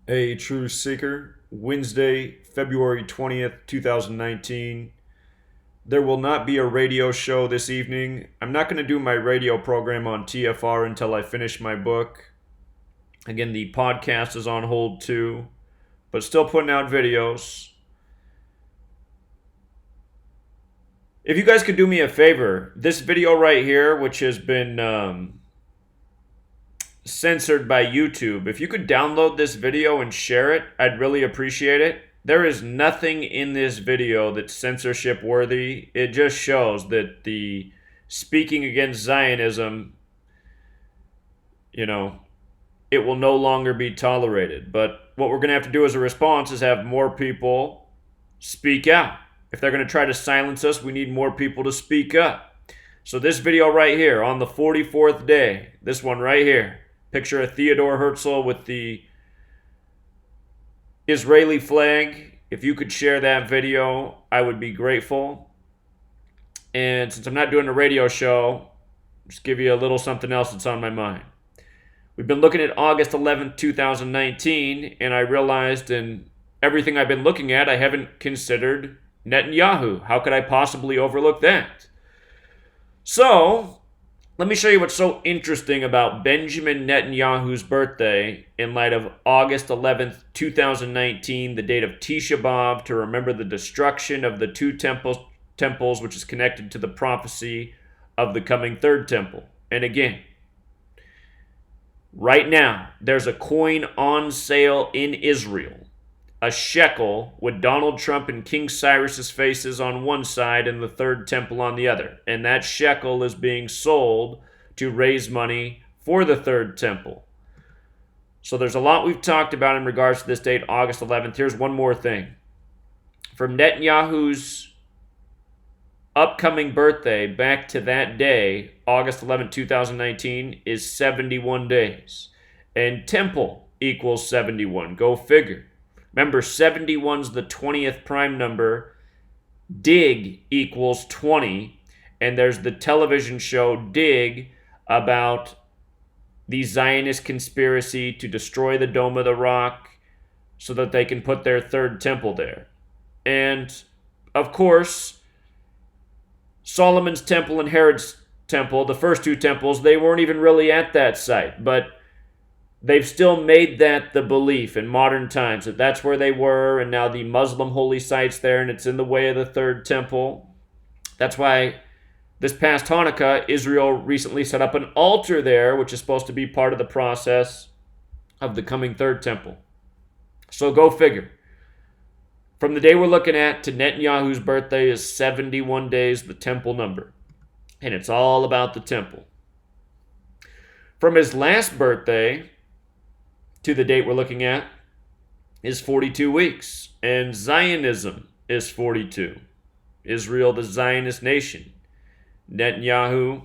A True Seeker, Wednesday, February 20th, 2019. There will not be a radio show this evening. I'm not going to do my radio program on TFR until I finish my book. Again, the podcast is on hold too, but still putting out videos. If you guys could do me a favor, this video right here, which has been censored by YouTube. If you could download this video and share it, I'd really appreciate it. There is nothing in this video that's censorship worthy. It just shows that the speaking against Zionism, it will no longer be tolerated. But what we're going to have to do as a response is have more people speak out. If they're going to try to silence us, we need more people to speak up. So this video right here on the 44th day, this one right here, picture of Theodore Herzl with the Israeli flag. If you could share that video, I would be grateful. And since I'm not doing a radio show, just give you a little something else that's on my mind. We've been looking at August 11th, 2019, and I realized in everything I've been looking at, I haven't considered Netanyahu. How could I possibly overlook that? So, let me show you what's so interesting about Benjamin Netanyahu's birthday in light of August 11th, 2019, the date of Tisha B'Av, to remember the destruction of the two temples, which is connected to the prophecy of the coming third temple. And again, right now, there's a coin on sale in Israel. A shekel with Donald Trump and King Cyrus's faces on one side and the third temple on the other. And that shekel is being sold to raise money for the third temple. So there's a lot we've talked about in regards to this date, August 11th. Here's one more thing. From Netanyahu's upcoming birthday back to that day, August 11th, 2019, is 71 days. And temple equals 71. Go figure. Remember, 71's the 20th prime number. Dig equals 20. And there's the television show Dig about the Zionist conspiracy to destroy the Dome of the Rock so that they can put their third temple there. And, of course, Solomon's temple and Herod's temple, the first two temples, they weren't even really at that site. But they've still made that the belief in modern times, that that's where they were, and now the Muslim holy site's there, and it's in the way of the third temple. That's why this past Hanukkah, Israel recently set up an altar there, which is supposed to be part of the process of the coming third temple. So go figure. From the day we're looking at to Netanyahu's birthday is 71 days, the temple number. And it's all about the temple. From his last birthday to the date we're looking at is 42 weeks. And Zionism is 42. Israel, the Zionist nation. Netanyahu,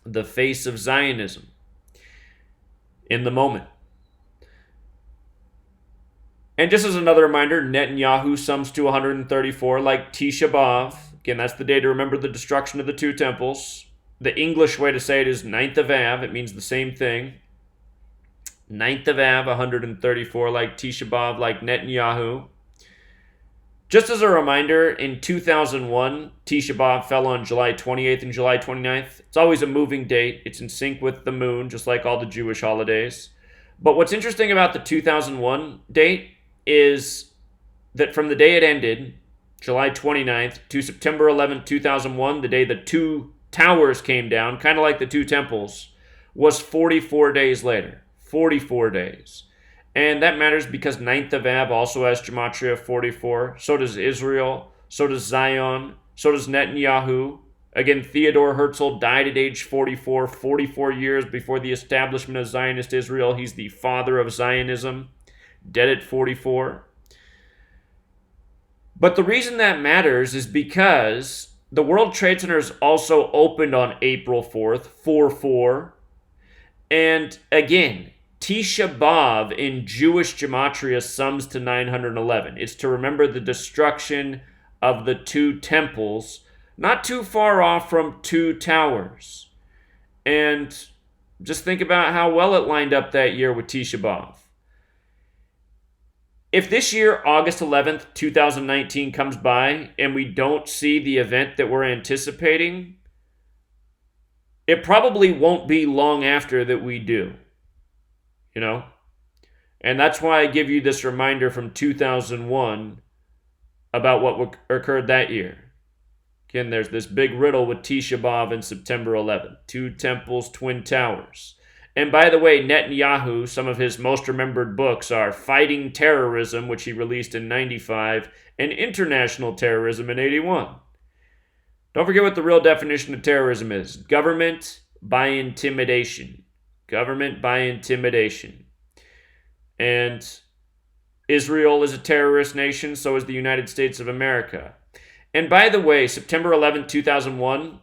the face of Zionism. In the moment. And just as another reminder, Netanyahu sums to 134 like Tisha B'Av. Again, that's the day to remember the destruction of the two temples. The English way to say it is 9th of Av. It means the same thing. 9th of Av, 134 like Tisha B'Av, like Netanyahu. Just as a reminder, in 2001, Tisha B'Av fell on July 28th and July 29th. It's always a moving date. It's in sync with the moon, just like all the Jewish holidays. But what's interesting about the 2001 date is that from the day it ended, July 29th, to September 11th, 2001, the day the two towers came down, kind of like the two temples, was 44 days later. 44 days. And that matters because 9th of Av also has Gematria 44. So does Israel. So does Zion. So does Netanyahu. Again, Theodore Herzl died at age 44, 44 years before the establishment of Zionist Israel. He's the father of Zionism, dead at 44. But the reason that matters is because the World Trade Center is also opened on April 4th, 4-4. And again, Tisha B'Av in Jewish Gematria sums to 911. It's to remember the destruction of the two temples, not too far off from two towers. And just think about how well it lined up that year with Tisha B'Av. if this year, August 11th, 2019 comes by and we don't see the event that we're anticipating, it probably won't be long after that we do, you know? And that's why I give you this reminder from 2001 about what occurred that year. Again, there's this big riddle with Tisha B'Av and September 11th. Two temples, twin towers. And by the way, Netanyahu, some of his most remembered books are Fighting Terrorism, which he released in 95, and International Terrorism in 81. Don't forget what the real definition of terrorism is. Government by intimidation. Government by intimidation. And Israel is a terrorist nation, so is the United States of America. And by the way, September 11, 2001,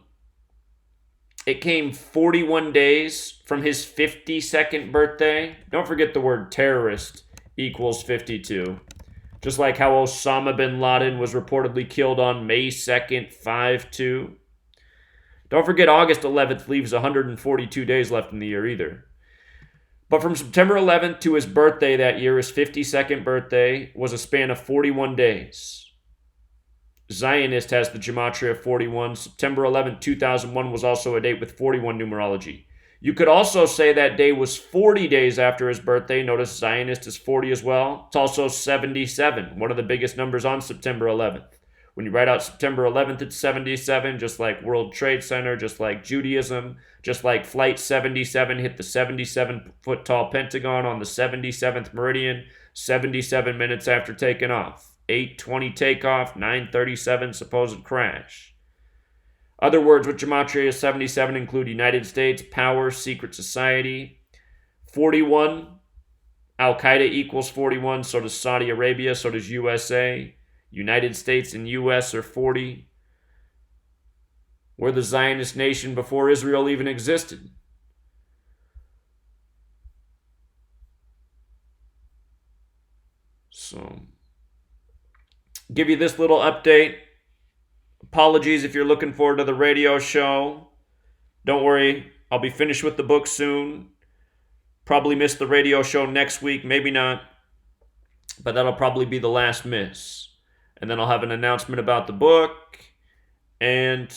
it came 41 days from his 52nd birthday. Don't forget the word terrorist equals 52. Just like how Osama bin Laden was reportedly killed on May 2nd, 5/2. Don't forget August 11th leaves 142 days left in the year either. But from September 11th to his birthday that year, his 52nd birthday, was a span of 41 days. Zionist has the Gematria 41. September 11th, 2001 was also a date with 41 numerology. You could also say that day was 40 days after his birthday. Notice Zionist is 40 as well. It's also 77, one of the biggest numbers on September 11th. When you write out September 11th, it's 77, just like World Trade Center, just like Judaism, just like Flight 77 hit the 77-foot tall Pentagon on the 77th meridian, 77 minutes after taking off. 8:20 takeoff, 9:37 supposed crash. Other words with Gematria 77 include United States, power, secret society. 41, Al-Qaeda equals 41, so does Saudi Arabia, so does USA. United States and US are 40. We're the Zionist nation before Israel even existed. So, give you this little update. Apologies if you're looking forward to the radio show. Don't worry, I'll be finished with the book soon. Probably miss the radio show next week, maybe not. But that'll probably be the last miss. And then I'll have an announcement about the book. And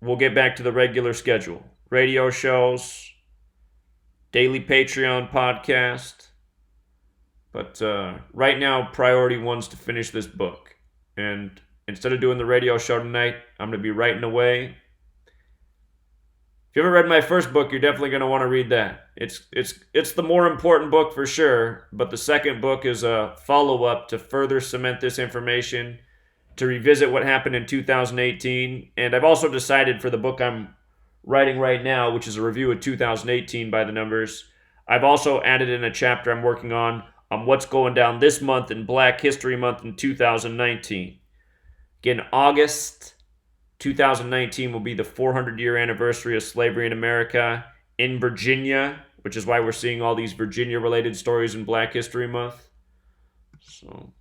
we'll get back to the regular schedule. Radio shows, daily Patreon podcast. But right now, priority one's to finish this book. And instead of doing the radio show tonight, I'm going to be writing away. If you ever read my first book, you're definitely going to want to read that. It's the more important book for sure, but the second book is a follow-up to further cement this information, to revisit what happened in 2018. And I've also decided for the book I'm writing right now, which is a review of 2018 by the numbers, I've also added in a chapter I'm working on what's going down this month in Black History Month in 2019. Again, August 2019 will be the 400-year anniversary of slavery in America in Virginia, which is why we're seeing all these Virginia-related stories in Black History Month. So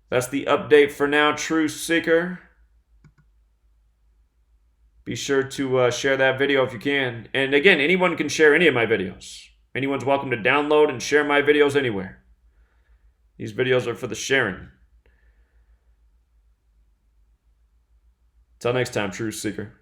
that's the update for now, Truth Seeker. Be sure to share that video if you can. And again, anyone can share any of my videos. Anyone's welcome to download and share my videos anywhere. These videos are for the sharing. Till next time, Truth Seeker.